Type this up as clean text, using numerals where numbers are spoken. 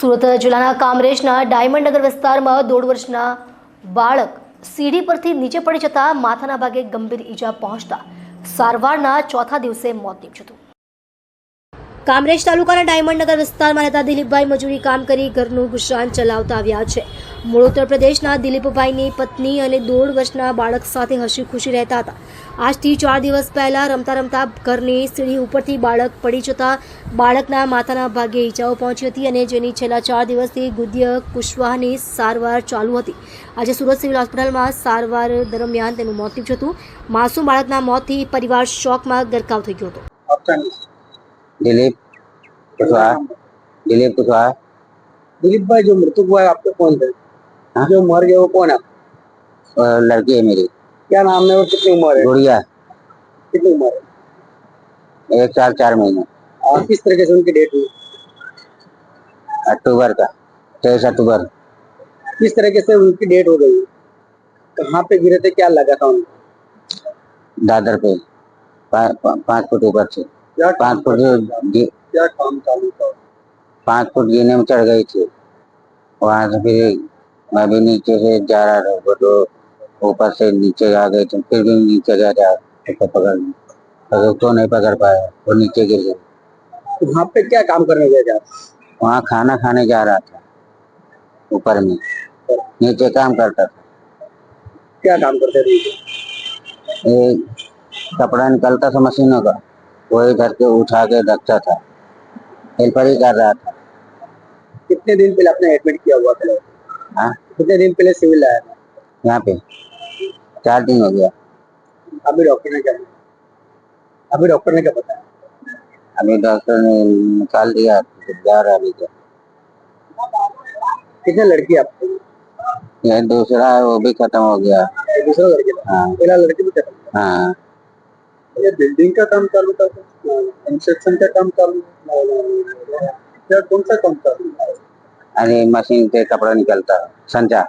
સુરત જિલ્લાના કામરેજના ડાયમંડ નગર વિસ્તારમાં 1.5 વર્ષના બાળક સીડી પરથી નીચે પડી જતા માથાના ભાગે ગંભીર ઈજા પહોંચતા સારવારના ચોથા દિવસે મોત નીપજ્યું હતું। કામરેજ તાલુકાના ડાયમંડ નગર વિસ્તારમાં રહેતા દિલીપભાઈ મજૂરી કામ કરી ઘરનું ગુજરાન ચલાવતા આવ્યા છે। મૂળ ઉત્તર પ્રદેશના દિલીપભાઈની પત્ની અને 1.5 વર્ષના બાળક સાથે હસી ખુશી રહેતા હતા। આજથી 4 દિવસ પહેલા રમતા રમતા ઘરની સીડી ઉપરથી બાળક પડી જતા બાળકના માથાના ભાગે ઈજાઓ પહોંચી હતી અને જેની છેલ્લા 4 દિવસથી ગુદ્ય કુશવાહની સારવાર ચાલુ હતી। આજે સુરત સિવિલ હોસ્પિટલમાં સારવાર દરમિયાન તેનું મોત નીપજ્યું હતું। માસૂમ બાળકના મોતથી પરિવાર શોકમાં ગરકાવ થઈ ગયો હતો। दिलीप कुशवाहा। दिलीप भाई जो मृतक हुआ है आपके कौन थे? हाँ? जो मर गया वो कौन है? लड़की है मेरी। क्या नाम है और कितनी उम्र है? गुड़िया। कितनी उम्र है? 1 साल 4 महीने। और किस तरीके से उनकी डेथ हुई? अक्टूबर का 23 अक्टूबर। किस तरीके से उनकी डेथ हो गई? कहाँ पे गिरे थे, क्या लगा था उनको? दादर पे 5 फुट ऊपर से क्या 5 फुट क्या काम चालू था? 5 फुट गिरने में चढ़ गई थी। वहां से फिर मैं भी नीचे से जा रहा था, वो तो ऊपर से नीचे आ गई थी। फिर भी नीचे गया तो पकड़ तो नहीं पकड़ पाया, वो नीचे गिर गई। वहाँ पे क्या काम करने गए थे आप? वहाँ खाना खाने जा रहा था। ऊपर में नीचे काम करता था। क्या काम करते थे? ये कपड़ा निकलता था मशीनों का, वही घर के उठा के रखता था। हेल्पर ही कर रहा था। कितने दिन पहले आपने एडमिट किया हुआ था? हाँ, कितने दिन पहले सिविल आया था? यहाँ पे 4 दिन हो गया। अभी डॉक्टर ने क्या बताया? अभी डॉक्टर ने निकाल दिया, जा रहा अभी तो। कितने लड़की आपको? यह दूसरा है, वो भी खत्म हो गया। ये दूसरा लड़की था? हाँ पहला लड़की भी खत्म था? हाँ। ये बिल्डिंग का काम चालू था, कंस्ट्रक्शन का काम चालू था? क्या कौन सा काम चालू था? अरे मशीन से कपड़ा निकलता संचा।